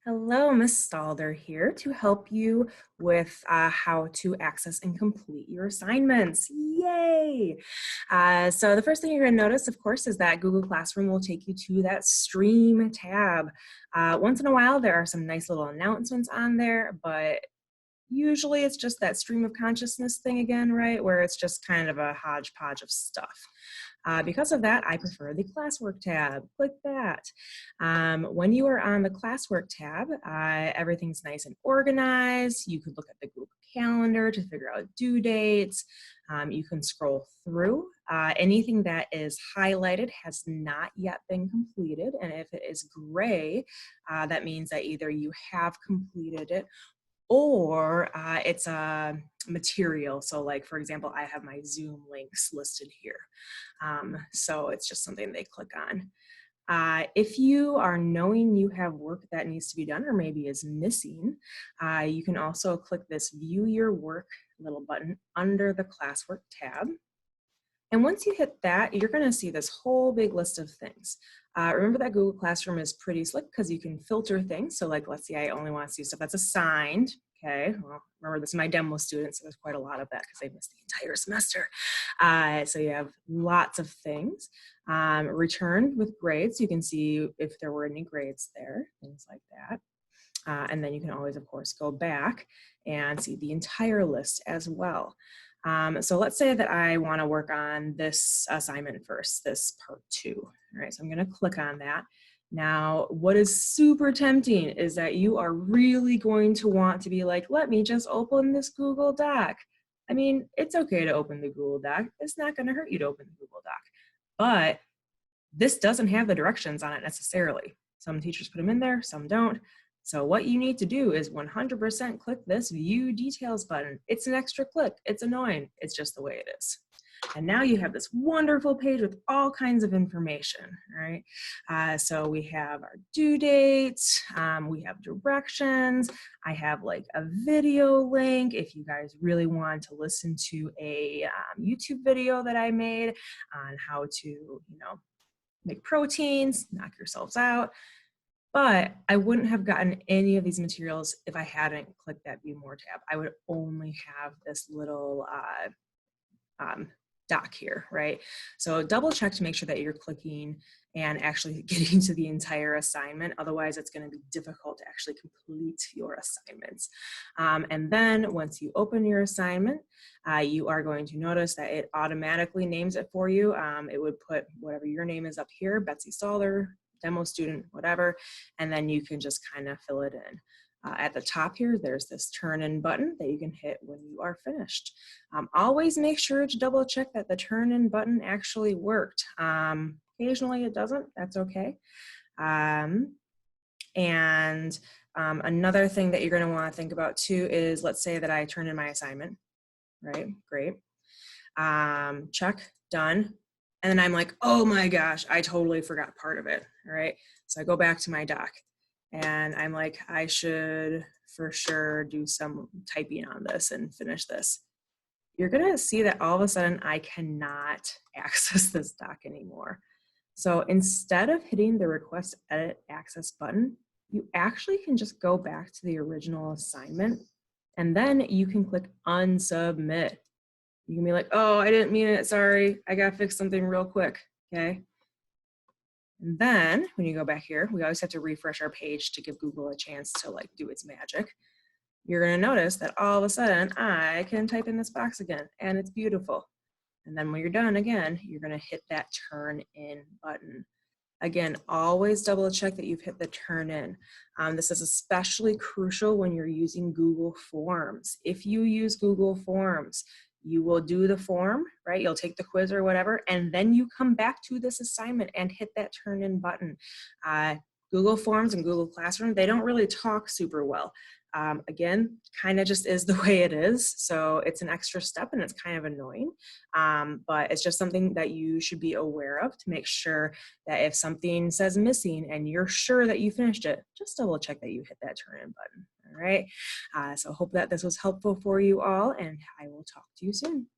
Hello, Ms. Stalder here to help you with how to access and complete your assignments. Yay! So the first thing you're going to notice, of course, is that Google Classroom will take you to that Stream tab. Once in a while, there are some nice little announcements on there, but usually it's just that stream of consciousness thing again, right? Where it's just kind of a hodgepodge of stuff. Because of that, I prefer the classwork tab. Click that. When you are on the classwork tab, everything's nice and organized. You could look at the Google Calendar to figure out due dates. You can scroll through. Anything that is highlighted has not yet been completed. And if it is gray, that means that either you have completed it or it's a material. So like, for example, I have my Zoom links listed here. So it's just something they click on. If you are knowing you have work that needs to be done or maybe is missing, you can also click this View Your Work little button under the Classwork tab. And once you hit that, you're going to see this whole big list of things. Remember that Google Classroom is pretty slick because you can filter things. So like, let's say I only want to see stuff that's assigned. Okay, well, remember this is my demo students, so there's quite a lot of that because they missed the entire semester. So you have lots of things. Returned with grades, you can see if there were any grades there, things like that. And then you can always, of course, go back and see the entire list as well. So let's say that I want to work on this assignment first, this part 2. All right, so I'm going to click on that. Now, what is super tempting is that you are really going to want to be like, let me just open this Google Doc. I mean, it's okay to open the Google Doc. It's not going to hurt you to open the Google Doc. But this doesn't have the directions on it necessarily. Some teachers put them in there, some don't. So what you need to do is 100% click this View Details button. It's an extra click. It's annoying. It's just the way it is. And now you have this wonderful page with all kinds of information, right? So we have our due dates, we have directions, I have like a video link if you guys really want to listen to a YouTube video that I made on how to, make proteins, knock yourselves out. But I wouldn't have gotten any of these materials if I hadn't clicked that View More tab. I would only have this little doc here, right? So double check to make sure that you're clicking and actually getting to the entire assignment. Otherwise, it's going to be difficult to actually complete your assignments. And then once you open your assignment, you are going to notice that it automatically names it for you. It would put whatever your name is up here, Betsy Stalder, demo student, whatever, and then you can just kind of fill it in. At the top here, there's this turn in button that you can hit when you are finished. Always make sure to double check that the turn in button actually worked. Occasionally it doesn't, that's okay. Another thing that you're gonna wanna think about too is, let's say that I turn in my assignment, right? Great. Check, done. And then I'm like, oh my gosh, I totally forgot part of it, all right? So I go back to my doc and I'm like, I should for sure do some typing on this and finish this. You're gonna see that all of a sudden I cannot access this doc anymore. So instead of hitting the Request Edit Access button, you actually can just go back to the original assignment and then you can click Unsubmit. You can be like, oh, I didn't mean it, sorry. I gotta fix something real quick, okay? And then when you go back here, we always have to refresh our page to give Google a chance to like do its magic. You're gonna notice that all of a sudden I can type in this box again and it's beautiful. And then when you're done again, you're gonna hit that turn in button. Again, always double check that you've hit the turn in. This is especially crucial when you're using Google Forms. If you use Google Forms, you will do the form, right? You'll take the quiz or whatever, and then you come back to this assignment and hit that turn in button. Google Forms and Google Classroom, they don't really talk super well. Again, kind of just is the way it is. So it's an extra step and it's kind of annoying, but it's just something that you should be aware of to make sure that if something says missing and you're sure that you finished it, just double check that you hit that turn in button. All right. So hope that this was helpful for you all, and I will talk to you soon.